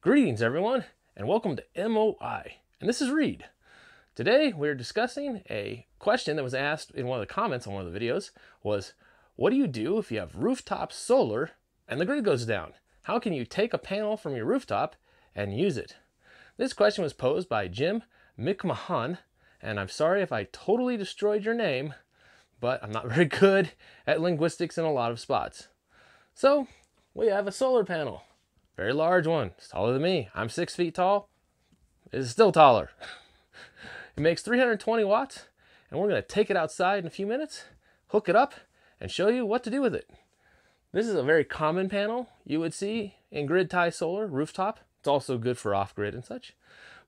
Greetings everyone, and welcome to MOI, and this is Reed. Today we're discussing a question that was asked in one of the comments on one of the videos was, what do you do if you have rooftop solar and the grid goes down? How can you take a panel from your rooftop and use it? This question was posed by Jim McMahon, and I'm sorry if I totally destroyed your name, but I'm not very good at linguistics in a lot of spots. So, we have a solar panel. Very large one. It's taller than me. I'm 6 feet tall. It's still taller. It makes 320 watts, and we're going to take it outside in a few minutes, hook it up, and show you what to do with it. This is a very common panel you would see in grid tie solar, rooftop. It's also good for off-grid and such.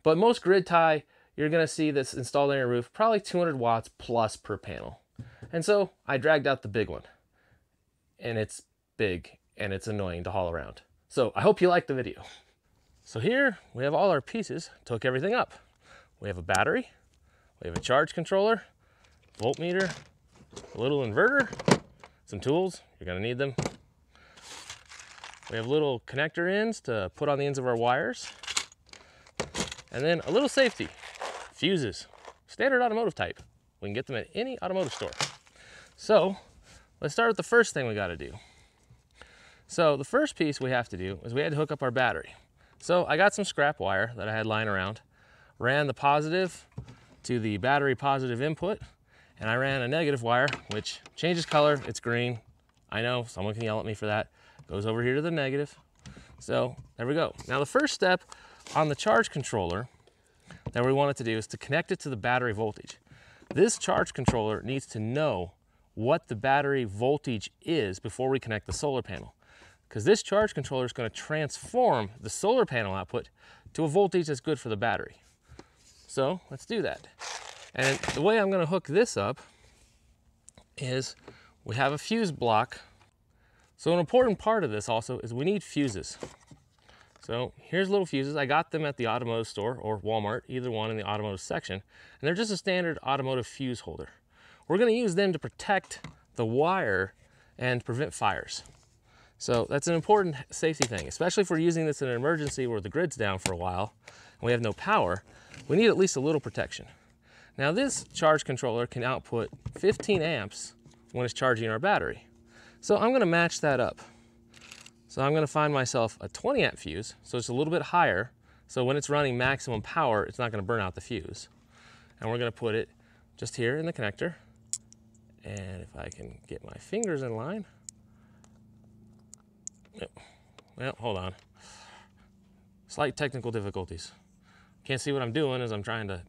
But most grid tie, you're going to see this installed on your roof, probably 200 watts plus per panel. And so I dragged out the big one. And it's big, and it's annoying to haul around. So I hope you like the video. So here we have all our pieces to hook everything up. We have a battery, we have a charge controller, voltmeter, a little inverter, some tools, you're gonna need them. We have little connector ends to put on the ends of our wires. And then a little safety, fuses, standard automotive type. We can get them at any automotive store. So let's start with the first thing we gotta do. So the first piece we have to do is we had to hook up our battery. So I got some scrap wire that I had lying around, ran the positive to the battery positive input, and I ran a negative wire, which changes color, it's green. I know, someone can yell at me for that. Goes over here to the negative. So there we go. Now the first step on the charge controller that we wanted to do is to connect it to the battery voltage. This charge controller needs to know what the battery voltage is before we connect the solar panel, because this charge controller is going to transform the solar panel output to a voltage that's good for the battery. So let's do that. And the way I'm going to hook this up is we have a fuse block. So an important part of this also is we need fuses. So here's little fuses. I got them at the automotive store or Walmart, either one in the automotive section. And they're just a standard automotive fuse holder. We're going to use them to protect the wire and prevent fires. So that's an important safety thing, especially if we're using this in an emergency where the grid's down for a while and we have no power. We need at least a little protection. Now this charge controller can output 15 amps when it's charging our battery. So I'm going to match that up. So I'm going to find myself a 20 amp fuse, so it's a little bit higher. So when it's running maximum power, it's not going to burn out the fuse. And we're going to put it just here in the connector. And if I can get my fingers in line. Well, hold on. Slight technical difficulties. Can't see what I'm doing as I'm trying to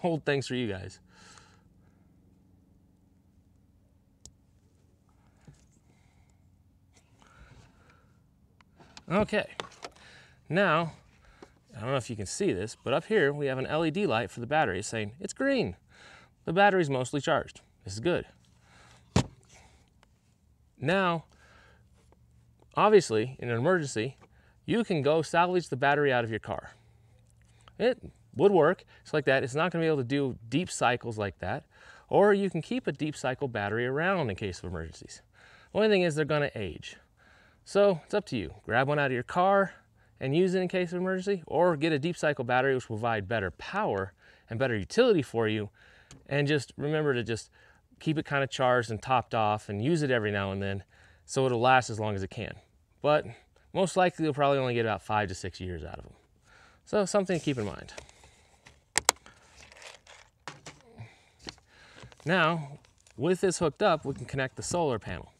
hold things for you guys. Okay, now, I don't know if you can see this, but up here we have an LED light for the battery saying it's green. The battery's mostly charged. This is good. Now, obviously, in an emergency, you can go salvage the battery out of your car. It would work. It's like that. It's not going to be able to do deep cycles like that. Or you can keep a deep cycle battery around in case of emergencies. The only thing is they're going to age. So it's up to you. Grab one out of your car and use it in case of emergency, or get a deep cycle battery which will provide better power and better utility for you. And just remember to just keep it kind of charged and topped off and use it every now and then so it'll last as long as it can. But most likely you'll probably only get about 5 to 6 years out of them. So something to keep in mind. Now, with this hooked up, we can connect the solar panel.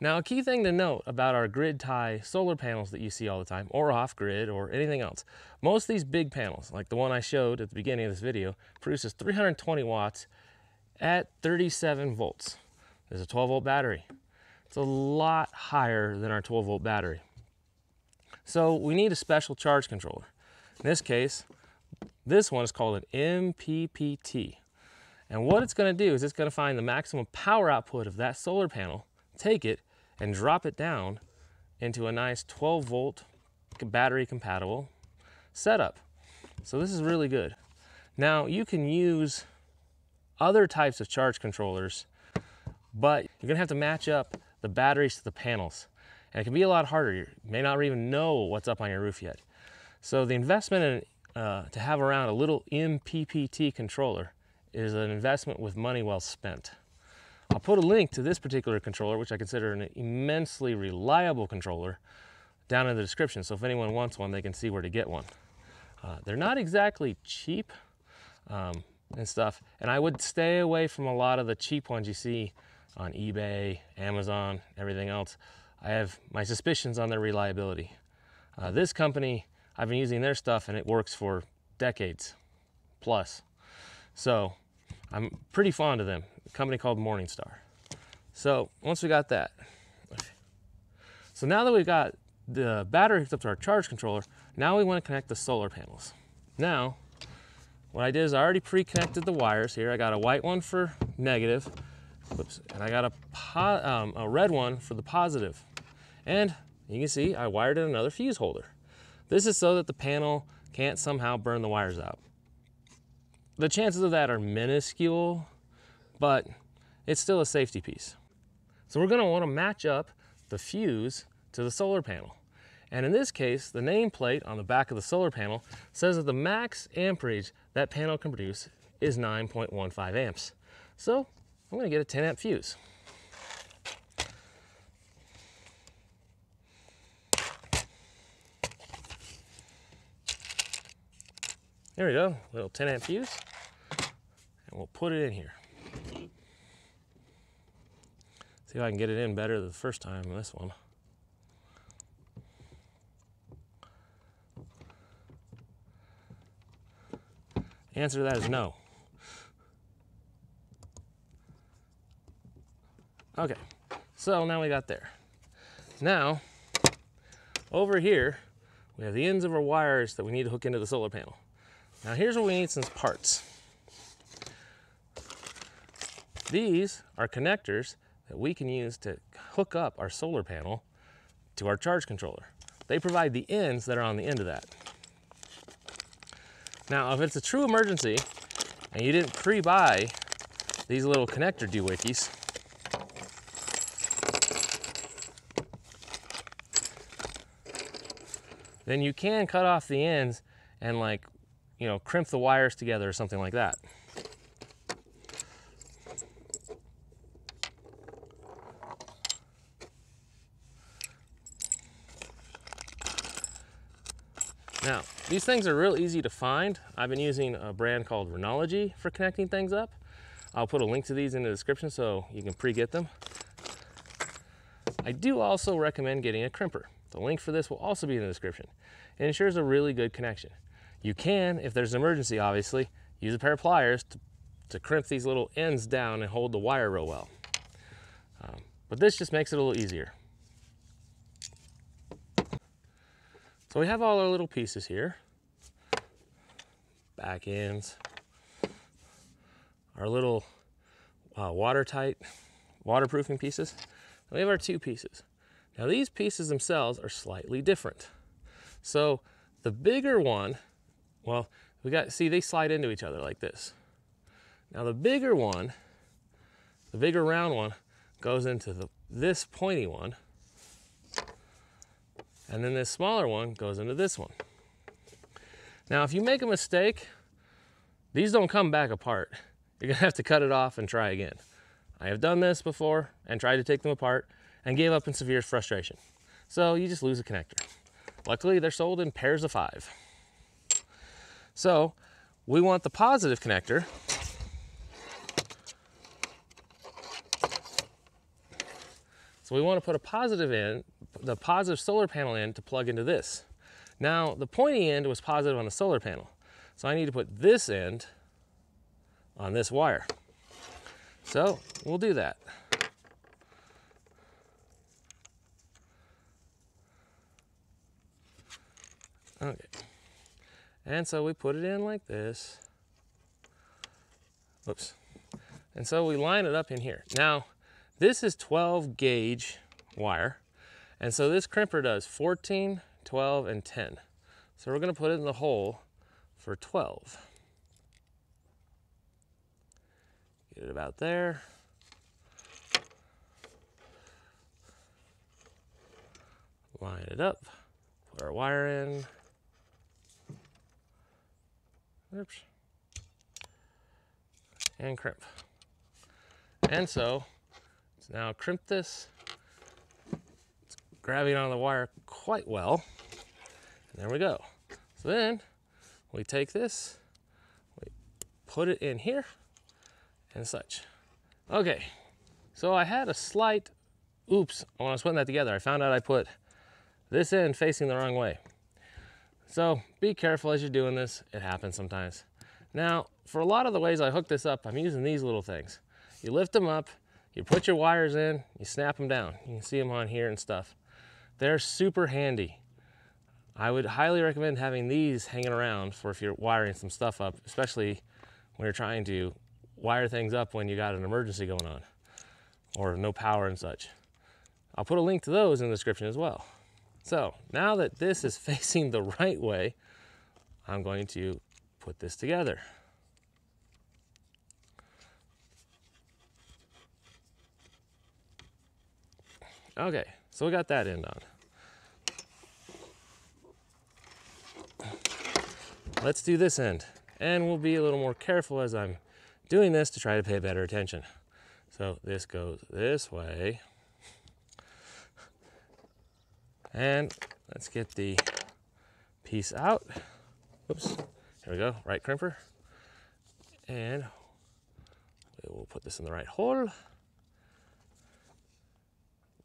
Now, a key thing to note about our grid tie solar panels that you see all the time, or off-grid, or anything else, most of these big panels, like the one I showed at the beginning of this video, produces 320 watts at 37 volts. There's a 12-volt battery. It's a lot higher than our 12-volt battery. So we need a special charge controller. In this case, this one is called an MPPT. And what it's going to do is it's going to find the maximum power output of that solar panel, take it, and drop it down into a nice 12-volt battery compatible setup. So this is really good. Now you can use other types of charge controllers, but you're gonna have to match up the batteries to the panels. And it can be a lot harder. You may not even know what's up on your roof yet. So the investment in, to have around a little MPPT controller is an investment with money well spent. I'll put a link to this particular controller, which I consider an immensely reliable controller, down in the description. So if anyone wants one, they can see where to get one. They're not exactly cheap and stuff. And I would stay away from a lot of the cheap ones you see on eBay, Amazon, everything else. I have my suspicions on their reliability. This company, I've been using their stuff and it works for decades plus. So I'm pretty fond of them. A company called Morningstar. So once we got that, so now that we've got the battery hooked up to our charge controller, now we want to connect the solar panels. Now, what I did is I already pre-connected the wires here. I got a white one for negative, whoops, and I got a red one for the positive. And you can see I wired in another fuse holder. This is so that the panel can't somehow burn the wires out. The chances of that are minuscule, but it's still a safety piece. So we're going to want to match up the fuse to the solar panel. And in this case, the nameplate on the back of the solar panel says that the max amperage that panel can produce is 9.15 amps. So I'm going to get a 10 amp fuse. There we go, little 10 amp fuse. And we'll put it in here. See if I can get it in better the first time than this one. The answer to that is no. Okay, so now we got there. Now, over here, we have the ends of our wires that we need to hook into the solar panel. Now here's what we need some parts. These are connectors that we can use to hook up our solar panel to our charge controller. They provide the ends that are on the end of that. Now, if it's a true emergency and you didn't pre-buy these little connector doohickeys, then you can cut off the ends and, like, you know, crimp the wires together or something like that. Now, these things are real easy to find. I've been using a brand called Rhenology for connecting things up. I'll put a link to these in the description so you can pre-get them. I do also recommend getting a crimper. The link for this will also be in the description. It ensures a really good connection. You can, if there's an emergency obviously, use a pair of pliers to crimp these little ends down and hold the wire real well. But this just makes it a little easier. So we have all our little pieces here. Back ends. Our little watertight waterproofing pieces. And we have our two pieces. Now these pieces themselves are slightly different. So the bigger one, well, see, they slide into each other like this. Now the bigger one, the bigger round one, goes into this pointy one. And then this smaller one goes into this one. Now, if you make a mistake, these don't come back apart. You're gonna have to cut it off and try again. I have done this before and tried to take them apart and gave up in severe frustration. So you just lose a connector. Luckily, they're sold in pairs of 5. So we want the positive connector. So we want to put a positive in, the positive solar panel in to plug into this. Now the pointy end was positive on the solar panel. So I need to put this end on this wire. So we'll do that. Okay. And so we put it in like this. Whoops. And so we line it up in here. Now, this is 12 gauge wire. And so this crimper does 14, 12, and 10. So we're going to put it in the hole for 12. Get it about there. Line it up. Put our wire in. Oops. And crimp. And so let's now crimp this. It's grabbing on the wire quite well. And there we go. So then we take this, we put it in here and such. Okay, so I had a slight oops when I was putting that together. I found out I put this end facing the wrong way. So be careful as you're doing this. It happens sometimes. Now, for a lot of the ways I hook this up, I'm using these little things. You lift them up, you put your wires in, you snap them down. You can see them on here and stuff. They're super handy. I would highly recommend having these hanging around for if you're wiring some stuff up, especially when you're trying to wire things up when you got an emergency going on or no power and such. I'll put a link to those in the description as well. So now that this is facing the right way, I'm going to put this together. Okay, so we got that end on. Let's do this end, and we'll be a little more careful as I'm doing this to try to pay better attention. So this goes this way. And let's get the piece out. Oops, here we go, right crimper. And we will put this in the right hole.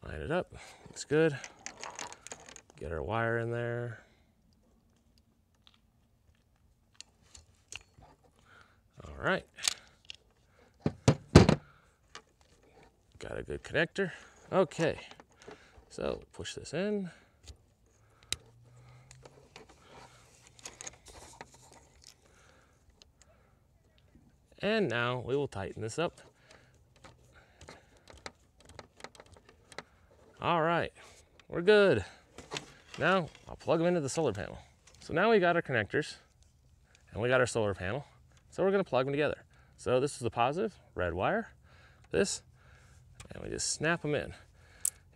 Line it up, looks good. Get our wire in there. All right. Got a good connector. Okay. So push this in. And now we will tighten this up. All right, we're good. Now I'll plug them into the solar panel. So now we got our connectors and we got our solar panel. So we're gonna plug them together. So this is the positive, red wire, this, and we just snap them in.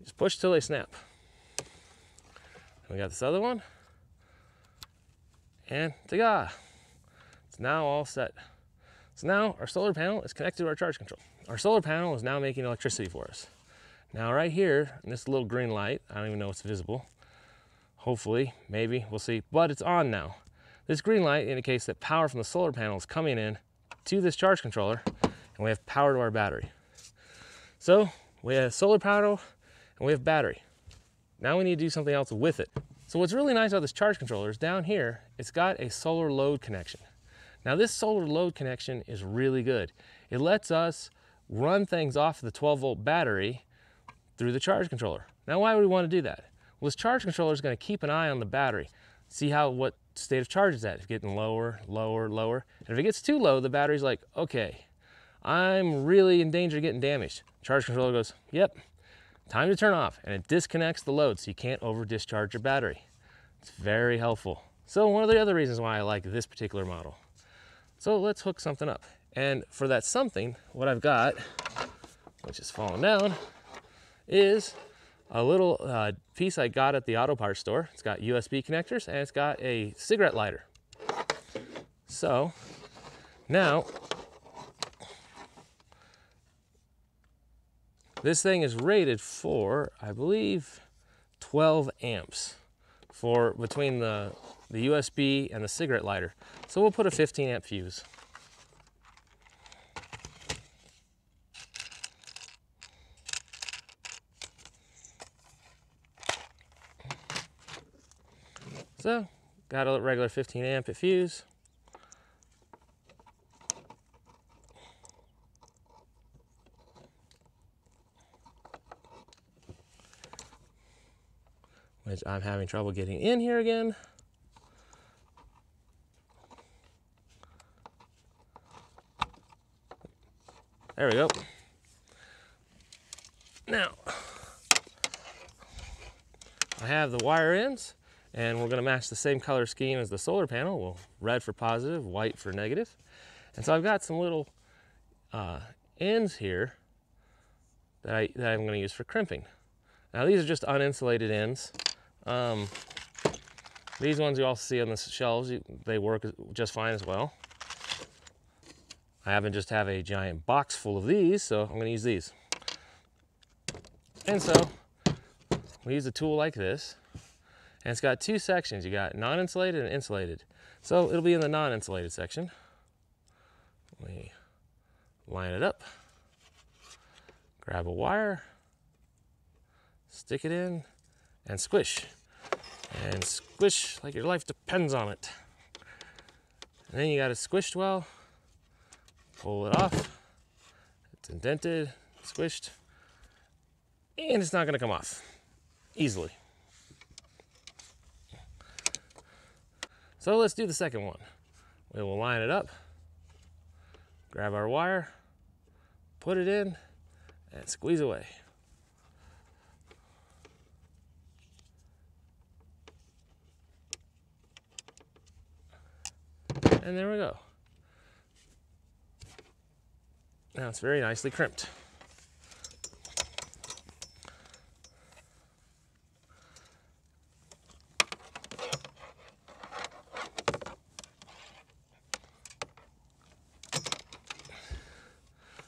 Just push till they snap. And we got this other one. And ta-ga! It's now all set. So now our solar panel is connected to our charge control. Our solar panel is now making electricity for us. Now right here, in this little green light, I don't even know if it's visible. Hopefully, maybe, we'll see, but it's on now. This green light indicates that power from the solar panel is coming in to this charge controller, and we have power to our battery. So we have solar panel and we have battery. Now we need to do something else with it. So what's really nice about this charge controller is down here, it's got a solar load connection. Now this solar load connection is really good. It lets us run things off the 12-volt battery through the charge controller. Now why would we want to do that? Well, this charge controller is going to keep an eye on the battery, see what state of charge it's at. If it's getting lower, lower, lower. And if it gets too low, the battery's like, okay, I'm really in danger of getting damaged. Charge controller goes, yep, time to turn off, and it disconnects the load so you can't over discharge your battery. It's very helpful. So one of the other reasons why I like this particular model. So let's hook something up. And for that something, what I've got, which is falling down, is a little piece I got at the auto parts store. It's got USB connectors and it's got a cigarette lighter. So now this thing is rated for, I believe, 12 amps for between the USB and the cigarette lighter. So we'll put a 15 amp fuse. So got a regular 15 amp fuse. Which I'm having trouble getting in here again. There we go. Now, I have the wire ends, and we're going to match the same color scheme as the solar panel. Well, red for positive, white for negative. And so I've got some little ends here that I'm going to use for crimping. Now these are just uninsulated ends. These ones you also see on the shelves, they work just fine as well. I happen to just have a giant box full of these, so I'm going to use these. And so we use a tool like this, and it's got two sections. You got non-insulated and insulated. So it'll be in the non-insulated section. We line it up, grab a wire, stick it in, and squish. And squish like your life depends on it. And then you got it squished well. Pull it off. It's indented, squished, and it's not going to come off easily. So let's do the second one. We will line it up, grab our wire, put it in, and squeeze away. And there we go. Now it's very nicely crimped.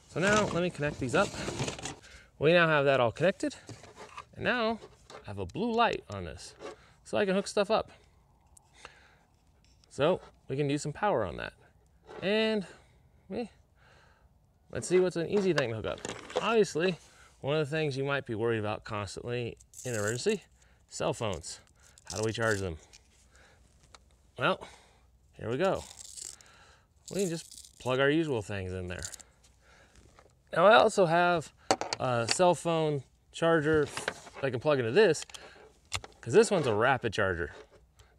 So now let me connect these up. We now have that all connected. And now I have a blue light on this, so I can hook stuff up. So we can use some power on that. And let's see what's an easy thing to hook up. Obviously, one of the things you might be worried about constantly in an emergency, cell phones. How do we charge them? Well, here we go. We can just plug our usual things in there. Now I also have a cell phone charger I can plug into this, because this one's a rapid charger.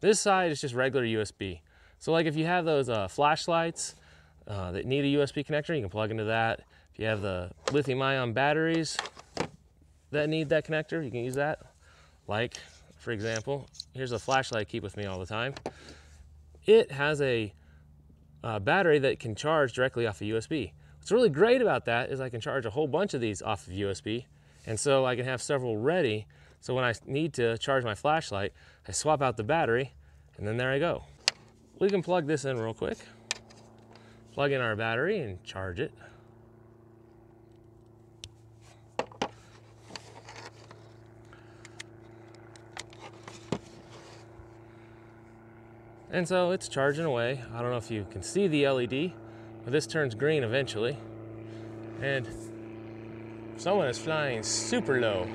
This side is just regular USB. So like if you have those flashlights that need a USB connector, you can plug into that. If you have the lithium-ion batteries that need that connector, you can use that. Like, for example, here's a flashlight I keep with me all the time. It has a battery that can charge directly off of USB. What's really great about that is I can charge a whole bunch of these off of USB, and so I can have several ready. So when I need to charge my flashlight, I swap out the battery, and then there I go. We can plug this in real quick. Plug in our battery and charge it. And so it's charging away. I don't know if you can see the LED, but this turns green eventually. And someone is flying super low.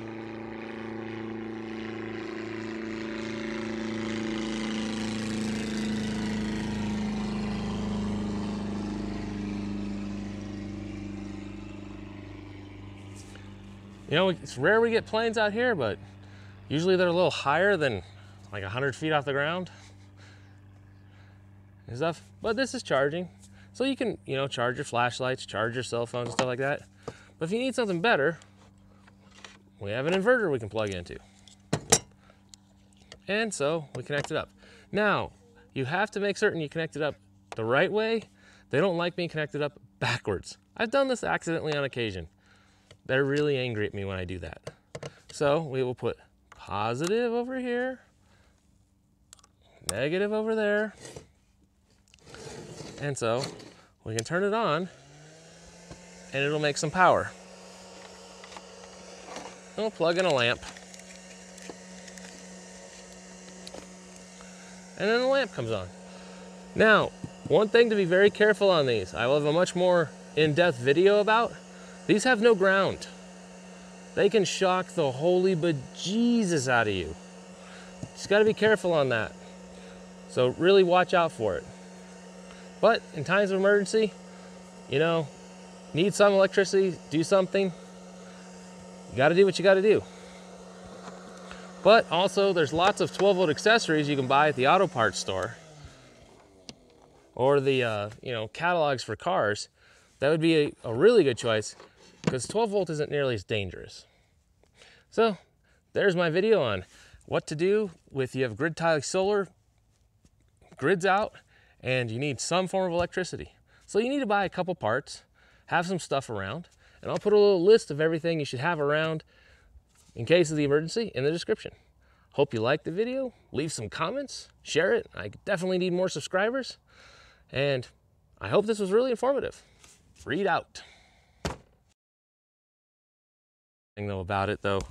You know, it's rare we get planes out here, but usually they're a little higher than like 100 feet off the ground and stuff. But this is charging. So you can, you know, charge your flashlights, charge your cell phones and stuff like that. But if you need something better, we have an inverter we can plug into. And so we connect it up. Now, you have to make certain you connect it up the right way. They don't like being connected up backwards. I've done this accidentally on occasion. They're really angry at me when I do that. So we will put positive over here, negative over there. And so we can turn it on and it'll make some power. And we'll plug in a lamp. And then the lamp comes on. Now, one thing to be very careful on these, I will have a much more in-depth video about. These have no ground. They can shock the holy bejesus out of you. Just gotta be careful on that. So really watch out for it. But in times of emergency, you know, need some electricity, do something, you gotta do what you gotta do. But also there's lots of 12-volt accessories you can buy at the auto parts store or the you know, catalogs for cars. That would be a really good choice, because 12 volt isn't nearly as dangerous. So there's my video on what to do with you have grid tie solar, grid's out, and you need some form of electricity. So you need to buy a couple parts, have some stuff around, and I'll put a little list of everything you should have around in case of the emergency in the description. Hope you liked the video. Leave some comments, share it. I definitely need more subscribers. And I hope this was really informative. Read out. Thing though about it though,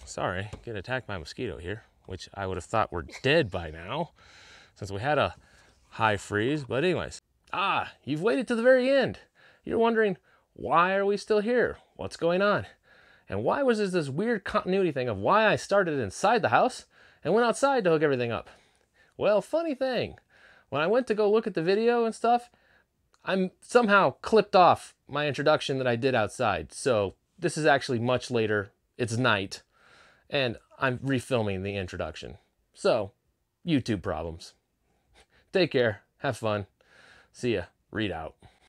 sorry, get attacked by a mosquito here, which I would have thought were dead by now since we had a high freeze. But anyways, you've waited to the very end. You're wondering, why are we still here? What's going on? And why was this weird continuity thing of why I started inside the house and went outside to hook everything up? Well, funny thing, when I went to go look at the video and stuff, I'm somehow clipped off my introduction that I did outside. So this is actually much later. It's night and I'm refilming the introduction. So YouTube problems. Take care. Have fun. See ya. Read out.